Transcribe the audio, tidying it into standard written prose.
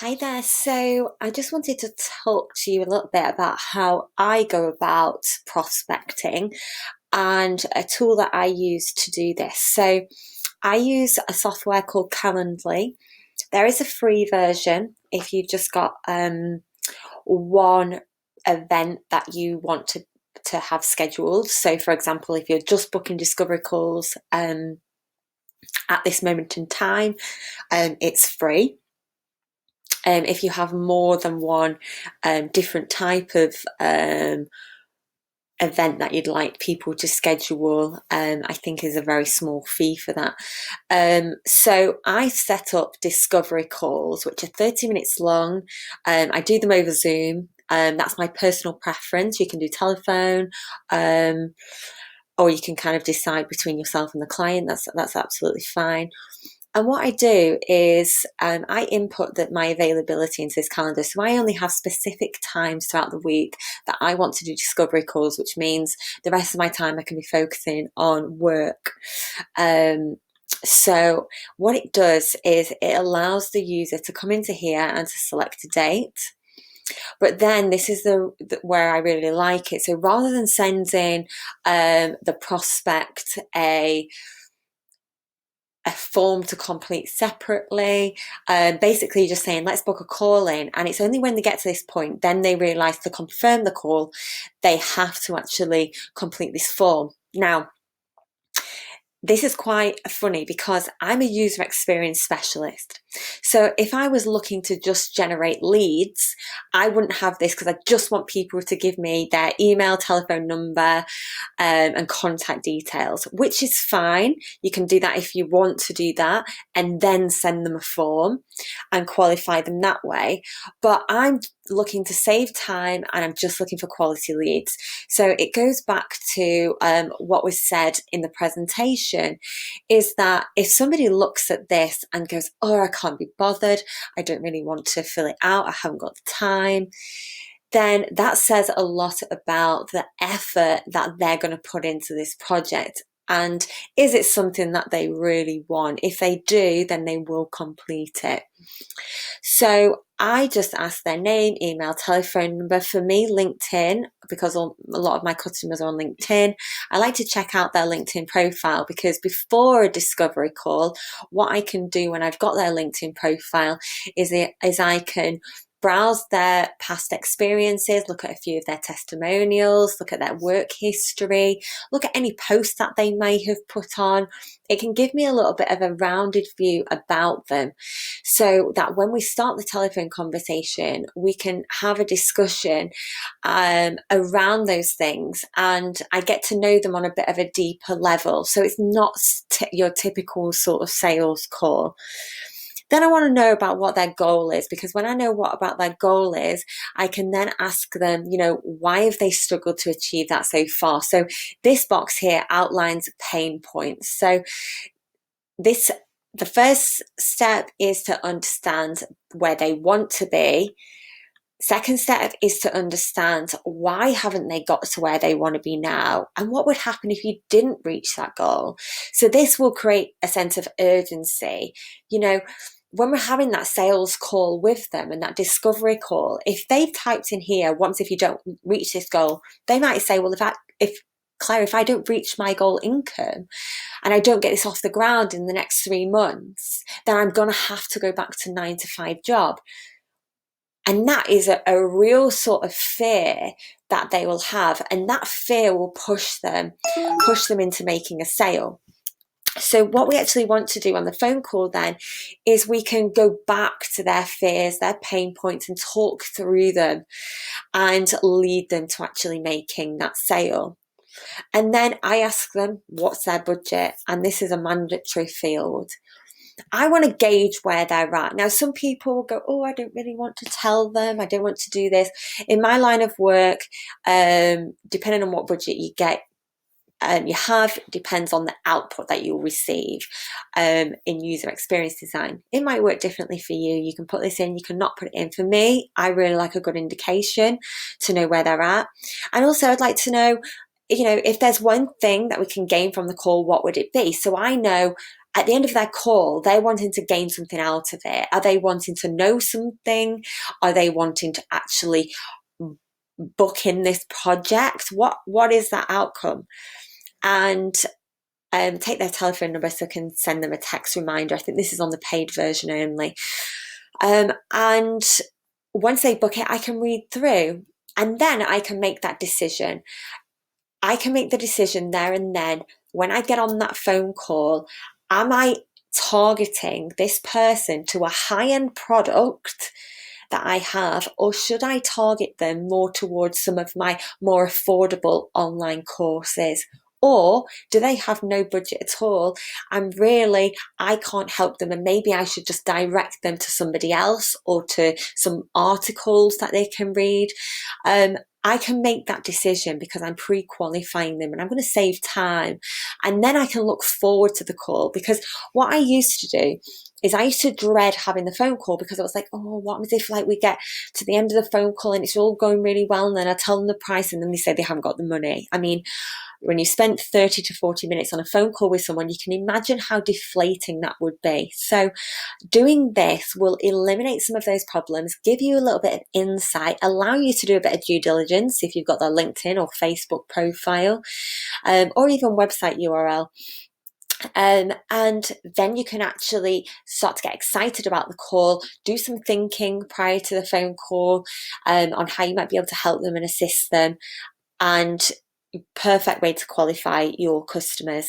Hi there. So I just wanted to talk to you a little bit about how I go about prospecting and a tool that I use to do this. So I use a software called Calendly. There is a free version if you've just got one event that you want to have scheduled. So, for example, if you're just booking discovery calls at this moment in time, it's free. If you have more than one different type of event that you'd like people to schedule, I think is a very small fee for that. So I set up discovery calls, which are 30 minutes long. I do them over Zoom. That's my personal preference. You can do telephone, or you can kind of decide between yourself and the client. That's absolutely fine. And what I do is I input my availability into this calendar. So I only have specific times throughout the week that I want to do discovery calls, which means the rest of my time I can be focusing on work. So what it does is it allows the user to come into here and to select a date. But then this is where I really like it. So rather than sending the prospect a form to complete separately, basically just saying let's book a call in, and it's only when they get to this point then they realise to confirm the call they have to actually complete this form. Now this is quite funny because I'm a user experience specialist. So if I was looking to just generate leads, I wouldn't have this because I just want people to give me their email, telephone number, and contact details, which is fine. You can do that if you want to do that and then send them a form and qualify them that way. But I'm looking to save time and I'm just looking for quality leads. So it goes back to what was said in the presentation, is that if somebody looks at this and goes, oh, I can't be bothered, I don't really want to fill it out, I haven't got the time, then that says a lot about the effort that they're going to put into this project. And is it something that they really want? If they do, then they will complete it. So I just ask their name, email, telephone number. For me, LinkedIn, because a lot of my customers are on LinkedIn, I like to check out their LinkedIn profile, because before a discovery call, what I can do when I've got their LinkedIn profile is I can browse their past experiences, look at a few of their testimonials, look at their work history, look at any posts that they may have put on. It can give me a little bit of a rounded view about them, so that when we start the telephone conversation, we can have a discussion around those things, and I get to know them on a bit of a deeper level. So it's not your typical sort of sales call. Then I want to know about what their goal is, because when I know what about their goal is, I can then ask them, why have they struggled to achieve that so far? So this box here outlines pain points. So the first step is to understand where they want to be. Second step is to understand why haven't they got to where they want to be now, and what would happen if you didn't reach that goal. So this will create a sense of urgency. When we're having that sales call with them and that discovery call, if they've typed in here, once if you don't reach this goal, they might say, well, Claire, if I don't reach my goal income and I don't get this off the ground in the next 3 months, then I'm going to have to go back to 9-to-5 job. And that is a real sort of fear that they will have. And that fear will push them into making a sale. So what we actually want to do on the phone call then is we can go back to their fears, their pain points, and talk through them and lead them to actually making that sale. And then I ask them, what's their budget? And this is a mandatory field. I want to gauge where they're at. Now, some people will go, oh, I don't really want to tell them. I don't want to do this. In my line of work, depending on what budget you get, you have, depends on the output that you'll receive in user experience design. It might work differently for you. You can put this in, you can not put it in. For me, I really like a good indication to know where they're at. And also I'd like to know, if there's one thing that we can gain from the call, what would it be? So I know at the end of their call, they're wanting to gain something out of it. Are they wanting to know something? Are they wanting to actually book in this project? What is that outcome? And take their telephone number so I can send them a text reminder. I think this is on the paid version only. And once they book it, I can read through, and then I can make that decision. I can make the decision there and then when I get on that phone call, am I targeting this person to a high-end product that I have, or should I target them more towards some of my more affordable online courses? Or do they have no budget at all? And really, I can't help them, and maybe I should just direct them to somebody else or to some articles that they can read. I can make that decision because I'm pre-qualifying them, and I'm going to save time. And then I can look forward to the call, because what I used to do is I used to dread having the phone call, because I was like, oh, what if like we get to the end of the phone call and it's all going really well, and then I tell them the price and then they say they haven't got the money. I mean, when you spent 30 to 40 minutes on a phone call with someone, you can imagine how deflating that would be. So doing this will eliminate some of those problems, give you a little bit of insight, allow you to do a bit of due diligence if you've got their LinkedIn or Facebook profile, or even website URL. And then you can actually start to get excited about the call, do some thinking prior to the phone call on how you might be able to help them and assist them, and perfect way to qualify your customers.